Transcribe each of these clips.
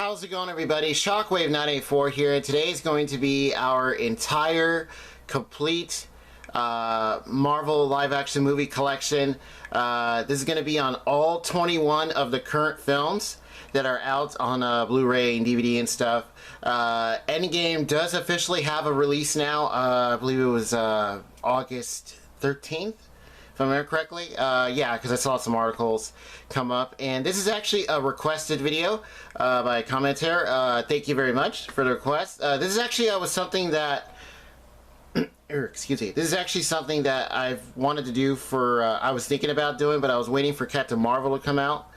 How's it going, everybody? Shockwave984 here, and today is going to be our entire complete Marvel live-action movie collection. This is going to be on all 21 of the current films that are out on Blu-ray and DVD and stuff. Endgame does officially have a release now. I believe it was August 13th. If I remember correctly. Yeah, because I saw some articles come up, and this is actually a requested video by a commenter. Thank you very much for the request. This is actually something that excuse me. This is actually something that I've wanted to do for I was thinking about doing, but I was waiting for Captain Marvel to come out,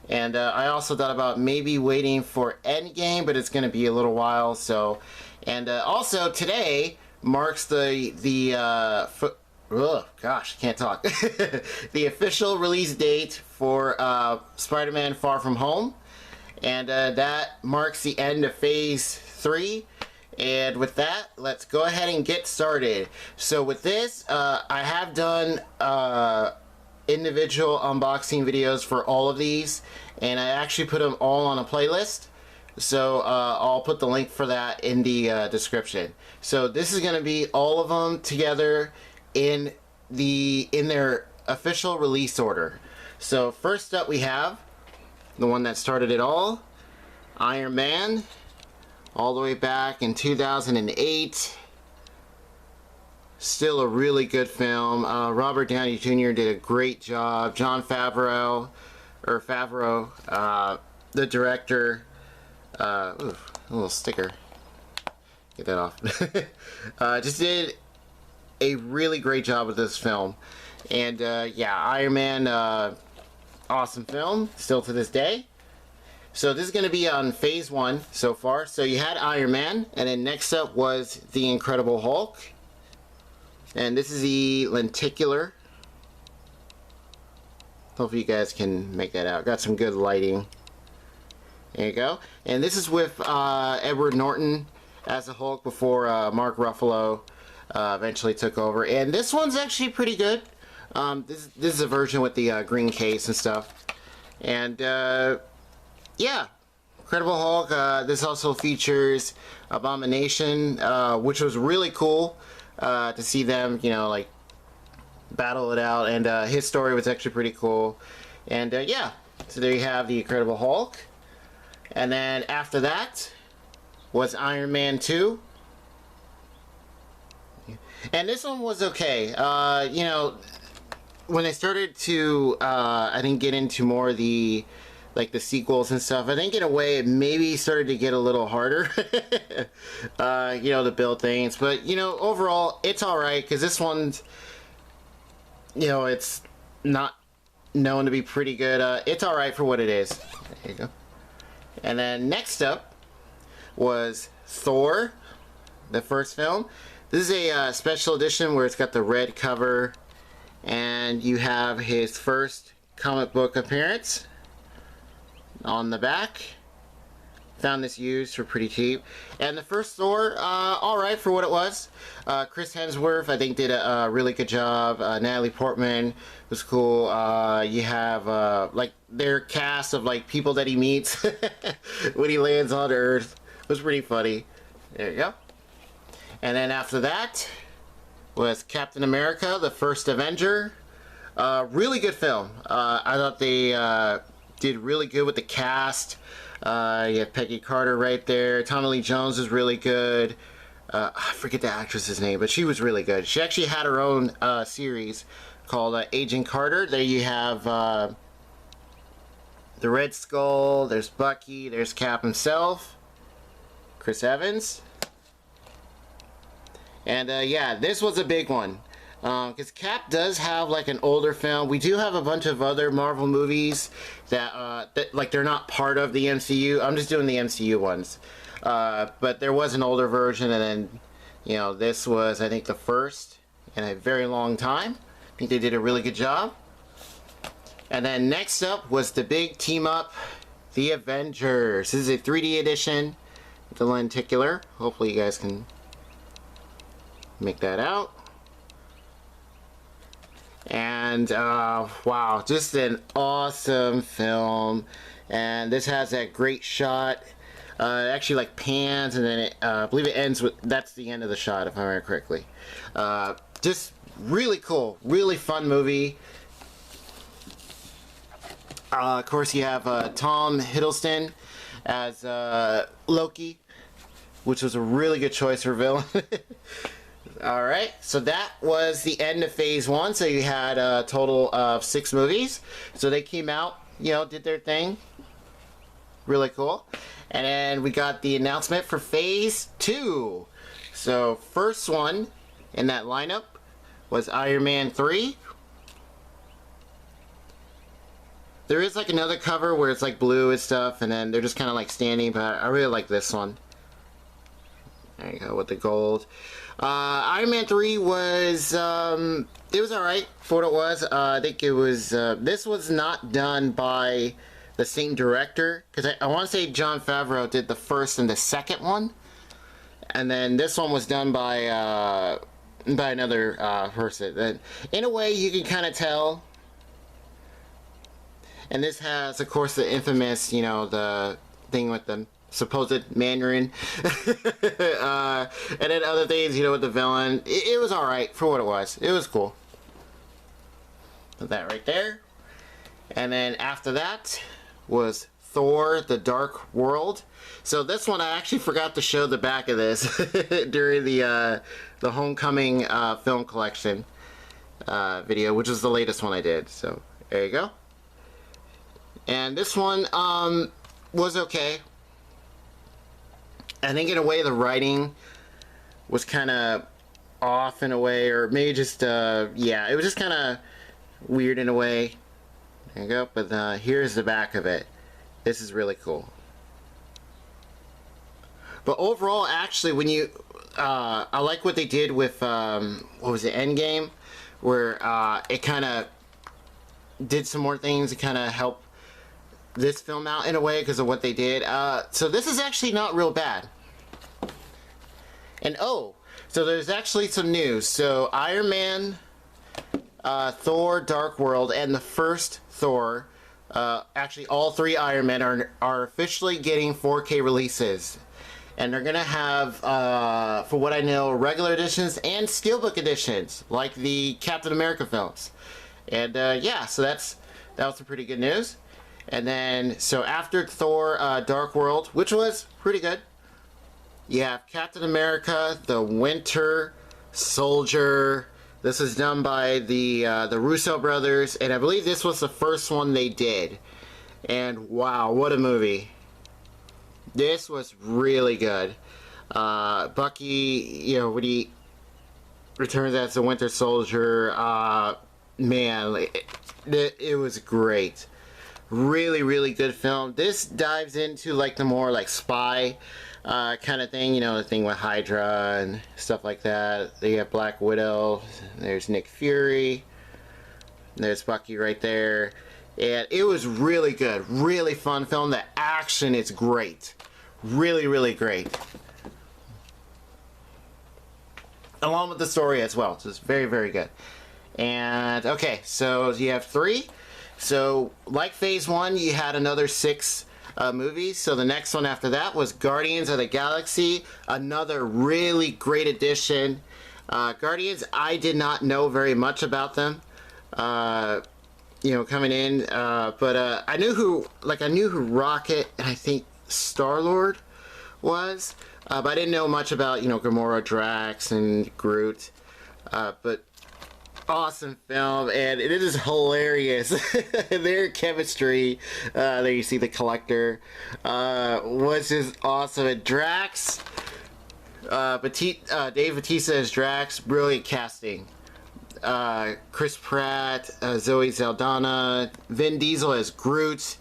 and I also thought about maybe waiting for Endgame, but it's going to be a little while. So, and also today marks oh gosh, can't talk. The official release date for Spider-Man Far From Home, and that marks the end of Phase 3. And with that, let's go ahead and get started. So with this, I have done individual unboxing videos for all of these, and I actually put them all on a playlist. So I'll put the link for that in the description. So this is going to be all of them together in their official release order. So first up we have the one that started it all, Iron Man, all the way back in 2008. Still a really good film. Robert Downey Jr. did a great job. Jon Favreau, the director. Ooh, a little sticker. Get that off. Just did a really great job with this film. And yeah, Iron Man, awesome film still to this day. So this is going to be on Phase 1 so far. So you had Iron Man, and then next up was the Incredible Hulk, and this is the lenticular. Hopefully you guys can make that out. Got some good lighting. There you go. And this is with Edward Norton as the Hulk before Mark Ruffalo eventually took over, and this one's actually pretty good. This is a version with the green case and stuff, and yeah, Incredible Hulk. This also features Abomination, which was really cool to see them, you know, like battle it out, and his story was actually pretty cool. And yeah, so there you have the Incredible Hulk, and then after that was Iron Man 2. And this one was okay. You know, when I started to, I didn't get into more of the sequels and stuff. I think in a way it maybe started to get a little harder, you know, to build things. But, you know, overall, it's alright, because this one's, you know, it's not known to be pretty good. It's alright for what it is. There you go. And then next up was Thor, the first film. This is a special edition where it's got the red cover, and you have his first comic book appearance on the back. Found this used for pretty cheap. And the first Thor, alright for what it was. Chris Hemsworth, I think, did a really good job. Natalie Portman was cool. You have like their cast of like people that he meets when he lands on Earth. It was pretty funny. There you go. And then after that was Captain America, the First Avenger. Really good film. I thought they did really good with the cast. You have Peggy Carter right there. Tommy Lee Jones is really good. I forget the actress's name, but she was really good. She actually had her own series called Agent Carter. There you have the Red Skull. There's Bucky. There's Cap himself. Chris Evans. And yeah, this was a big one, because Cap does have like an older film. We do have a bunch of other Marvel movies that, like, they're not part of the MCU. I'm just doing the MCU ones, but there was an older version, and then, you know, this was, I think, the first in a very long time. I think they did a really good job. And then next up was the big team up, the Avengers. This is a 3D edition, the lenticular. Hopefully you guys can make that out. And wow, just an awesome film. And this has that great shot It actually like pans, and then I believe it ends with, that's the end of the shot if I remember correctly. Just really cool, really fun movie. Of course, you have Tom Hiddleston as Loki, which was a really good choice for villain. Alright, so that was the end of Phase 1. So you had a total of 6 movies. So they came out, you know, did their thing. Really cool. And then we got the announcement for Phase 2. So first one in that lineup was Iron Man 3. There is like another cover where it's like blue and stuff, and then they're just kind of like standing, but I really like this one. There you go, with the gold. Iron Man 3 was, it was alright for what it was. I think it was, this was not done by the same director, because I want to say Jon Favreau did the first and the second one, and then this one was done by another person. And in a way, you can kind of tell. And this has, of course, the infamous, you know, the thing with the supposed Mandarin. And then other things, you know, with the villain. It was alright for what it was. It was cool. Put that right there. And then after that was Thor, the Dark World. So this one, I actually forgot to show the back of this during the Homecoming film collection video, which is the latest one I did. So, there you go. And this one was okay. I think in a way the writing was kind of off in a way, or maybe just, yeah, it was just kind of weird in a way. There you go, but here's the back of it. This is really cool. But overall, actually, when you, I like what they did with, what was it, Endgame? Where it kind of did some more things to kind of help this film out in a way because of what they did. So this is actually not real bad. And oh, so there's actually some news. So Iron Man, Thor, Dark World, and the first Thor, actually all 3 Iron Men are officially getting 4K releases. And they're gonna have, for what I know, regular editions and Steelbook editions, like the Captain America films. And yeah, so that was some pretty good news. And then, so after Thor, Dark World, which was pretty good, you have Captain America, the Winter Soldier. This is done by the Russo brothers, and I believe this was the first one they did. And wow, what a movie. This was really good. Bucky, you know, when he returns as the Winter Soldier, man, it was great. Really, really good film. This dives into like the more like spy kind of thing, you know, the thing with Hydra and stuff like that. They have Black Widow. There's Nick Fury. There's Bucky right there. And it was really good. Really fun film. The action is great. Really, really great. Along with the story as well. So it's very, very good. And okay, so you have 3. So, like Phase 1, you had another 6 movies. So the next one after that was Guardians of the Galaxy. Another really great addition. Guardians, I did not know very much about them, you know, coming in. But I knew who Rocket and I think Star-Lord was. But I didn't know much about, you know, Gamora, Drax, and Groot. But awesome film, and it is hilarious. Their chemistry, there you see the Collector, was just awesome. And Drax, Dave Bautista as Drax, brilliant casting. Chris Pratt, Zoe Saldana, Vin Diesel as Groot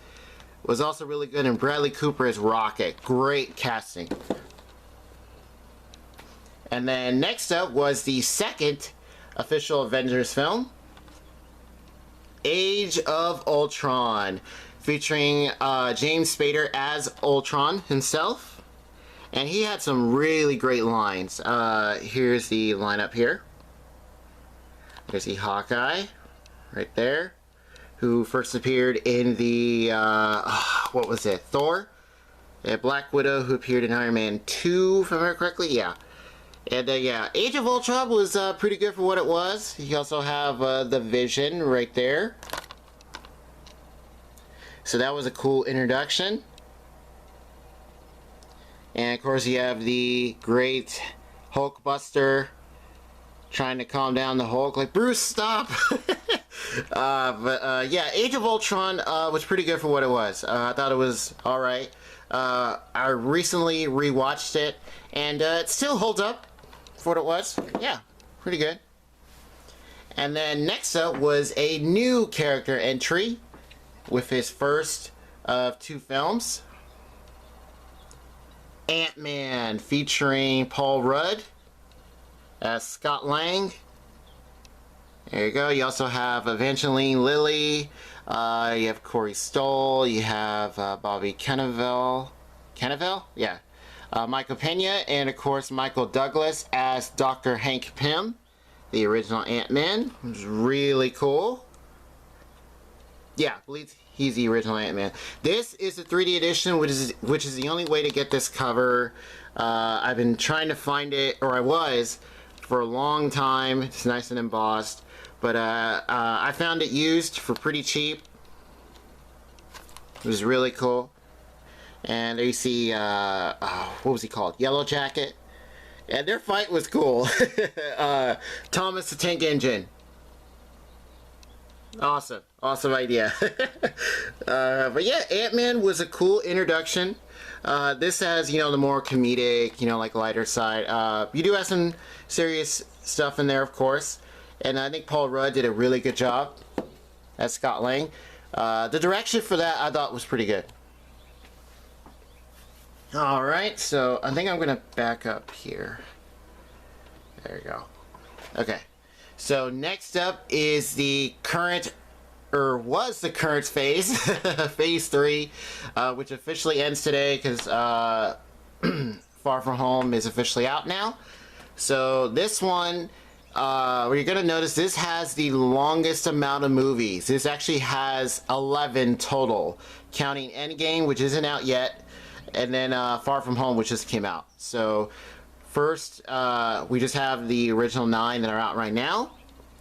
was also really good, and Bradley Cooper as Rocket. Great casting. And then next up was the second official Avengers film, Age of Ultron, featuring James Spader as Ultron himself, and he had some really great lines. Here's the lineup here. There's the Hawkeye, right there, who first appeared in the, what was it, Thor? Black Widow, who appeared in Iron Man 2, if I remember correctly. Yeah. And yeah, Age of Ultron was pretty good for what it was. You also have the Vision right there. So that was a cool introduction. And of course you have the great Hulkbuster trying to calm down the Hulk, like, Bruce, stop! Yeah, Age of Ultron was pretty good for what it was. I thought it was alright. I recently rewatched it, and it still holds up for what it was. Yeah, pretty good. And then next up was a new character entry with his first of 2 films. AntMan, featuring Paul Rudd as Scott Lang. There you go. You also have Evangeline Lilly. You have Corey Stoll. You have Bobby Cannavale. Cannavale? Yeah. Michael Pena, and of course Michael Douglas as Dr. Hank Pym, the original Ant-Man. It was really cool. Yeah, I believe he's the original Ant-Man. This is the 3D edition, which is the only way to get this cover. I've been trying to find it, or I was, for a long time. It's nice and embossed. But I found it used for pretty cheap. It was really cool. And there you see, what was he called? Yellow Jacket. And their fight was cool. Thomas the Tank Engine. Awesome. Awesome idea. But yeah, Ant-Man was a cool introduction. This has, you know, the more comedic, you know, like lighter side. You do have some serious stuff in there, of course. And I think Paul Rudd did a really good job as Scott Lang. The direction for that I thought was pretty good. Alright, so I think I'm going to back up here. There you go. Okay. So next up is the current, or was the current phase, phase 3, which officially ends today because Far From Home is officially out now. So this one, you're going to notice this has the longest amount of movies. This actually has 11 total, counting Endgame, which isn't out yet, and then Far From Home, which just came out. So first, we just have the original 9 that are out right now.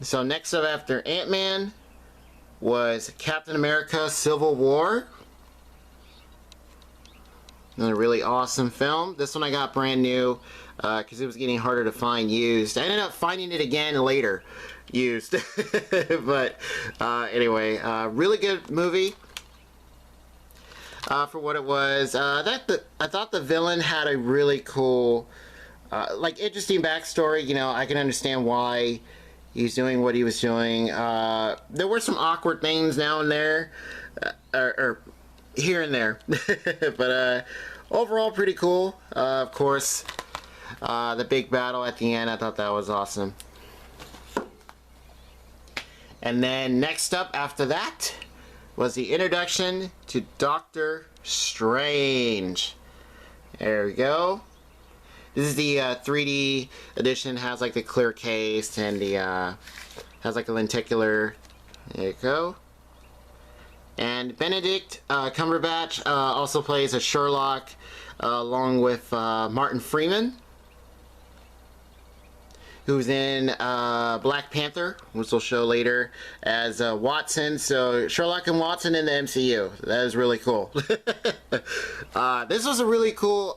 So next up after Ant-Man was Captain America Civil War. Another really awesome film. This one I got brand new because it was getting harder to find used. I ended up finding it again later used. But anyway, really good movie. For what it was. I thought the villain had a really cool, like, interesting backstory. You know, I can understand why he's doing what he was doing. There were some awkward things now and there, or here and there, but overall pretty cool. Of course, the big battle at the end, I thought that was awesome. And then next up after that was the introduction to Doctor Strange. There we go. This is the 3D edition. Has like the clear case and the has like a lenticular. There you go. And Benedict Cumberbatch also plays a Sherlock along with Martin Freeman, who's in Black Panther, which we'll show later, as Watson. So Sherlock and Watson in the MCU. That is really cool. This was a really cool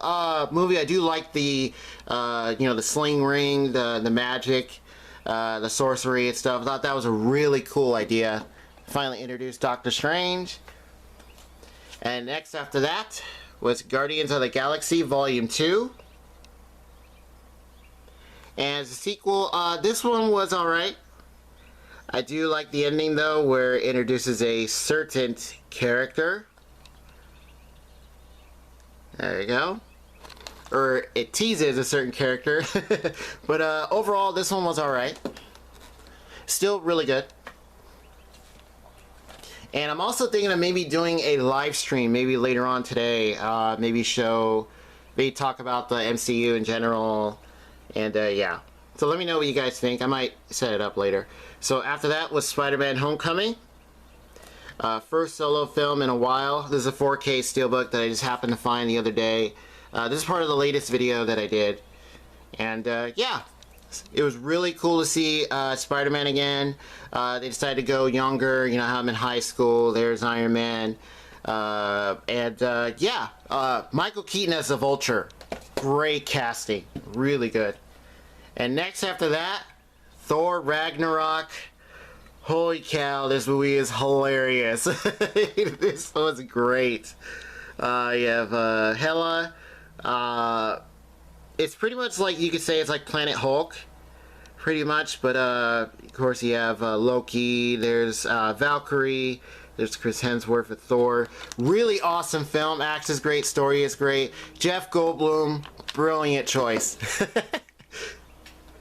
movie. I do like the, you know, the sling ring, the magic, the sorcery and stuff. I thought that was a really cool idea. Finally introduced Doctor Strange. And next after that was Guardians of the Galaxy Volume 2. And as a sequel, this one was alright. I do like the ending though, where it introduces a certain character. There you go. Or it teases a certain character. But overall, this one was alright. Still really good. And I'm also thinking of maybe doing a live stream, maybe later on today. Maybe talk about the MCU in general. And yeah, so let me know what you guys think. I might set it up later. So after that was SpiderMan Homecoming. First solo film in a while. This is a 4K steelbook that I just happened to find the other day. This is part of the latest video that I did. And yeah, it was really cool to see Spider-Man again. They decided to go younger, you know, have him in high school. There's Iron Man. Yeah, Michael Keaton as the Vulture. Great casting. Really good. And next after that, Thor Ragnarok. Holy cow, this movie is hilarious. This was great. You have Hela. It's pretty much like, you could say it's like Planet Hulk. Pretty much, but of course you have Loki, there's Valkyrie, there's Chris Hemsworth with Thor. Really awesome film, acts is great, story is great. Jeff Goldblum, brilliant choice.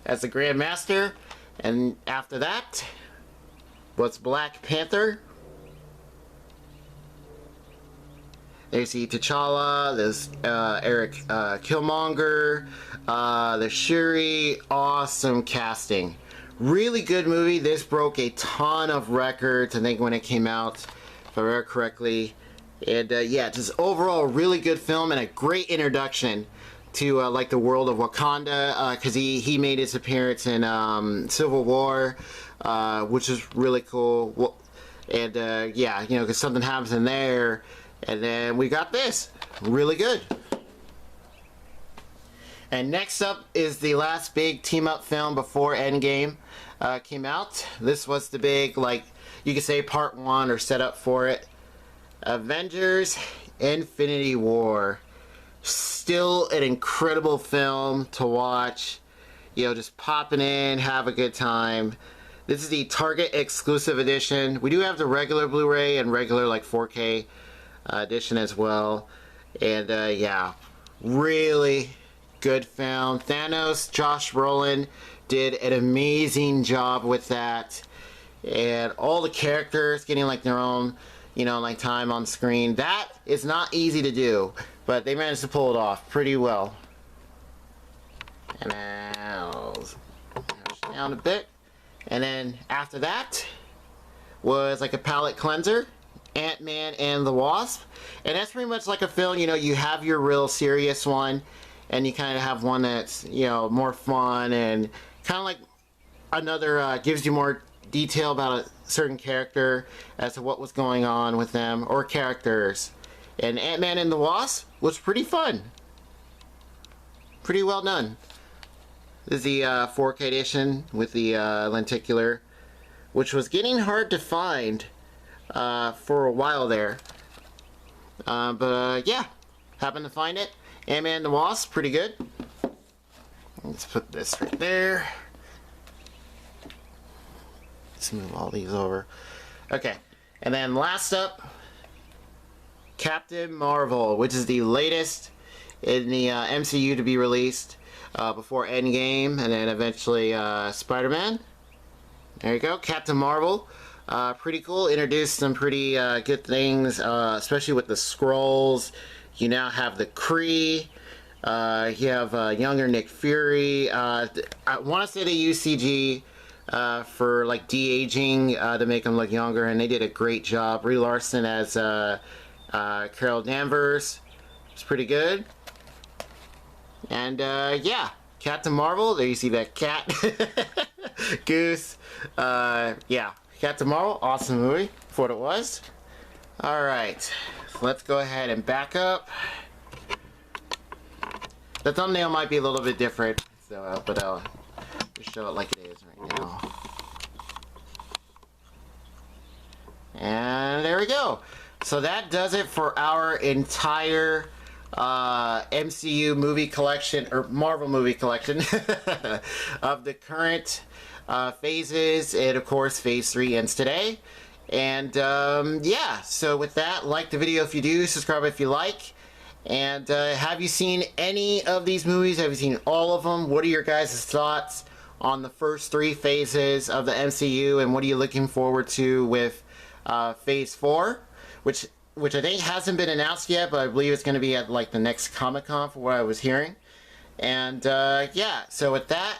As the Grand Master. And after that, what's Black Panther? There's T'Challa, there's Eric Killmonger, there's Shuri. Awesome casting. Really good movie. This broke a ton of records, I think, when it came out, if I remember correctly. And yeah, just overall really good film and a great introduction to like the world of Wakanda, because he made his appearance in Civil War, which is really cool. Well, and yeah, you know, because something happens in there. And then we got this. Really good. And next up is the last big team-up film before Endgame came out. This was the big, like, you could say part one or setup for it. Avengers Infinity War. Still an incredible film to watch. You know, just popping in, have a good time. This is the Target exclusive edition. We do have the regular Blu-ray and regular, like, 4K edition as well. And yeah, really good film. Thanos, Josh Brolin did an amazing job with that, and all the characters getting like their own, you know, like time on screen. That is not easy to do, but they managed to pull it off pretty well. And now down a bit, and then after that was like a palate cleanser, AntMan and the Wasp. And that's pretty much like a film, you know, you have your real serious one, and you kind of have one that's, you know, more fun and kind of like another, gives you more detail about a certain character as to what was going on with them, or characters. And AntMan and the Wasp was pretty fun. Pretty well done. This is the 4K edition with the lenticular, which was getting hard to find for a while there, but yeah, happened to find it. AntMan and the Wasp, pretty good. Let's put this right there. Let's move all these over. Okay, and then last up, Captain Marvel, which is the latest in the MCU to be released before Endgame, and then eventually Spider-Man. There you go, Captain Marvel. Pretty cool. Introduced some pretty good things, especially with the Skrulls. You now have the Kree. You have younger Nick Fury. I want to say they use CG for like de-aging to make him look younger, and they did a great job. Brie Larson as Carol Danvers. It's pretty good. And yeah, Captain Marvel. There you see that cat. Goose. Yeah. Captain Marvel, awesome movie for what it was. Alright, so let's go ahead and back up. The thumbnail might be a little bit different, so, but I'll just show it like it is right now. And there we go. So that does it for our entire MCU movie collection, or Marvel movie collection, of the current phases, and of course phase 3 ends today. And yeah, so with that, like the video if you do, subscribe if you like. And have you seen any of these movies? Have you seen all of them? What are your guys' thoughts on the first 3 phases of the MCU, and what are you looking forward to with phase 4, which I think hasn't been announced yet, but I believe it's going to be at like the next Comic-Con for what I was hearing. And yeah, so with that,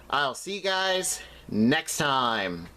I'll see you guys next time.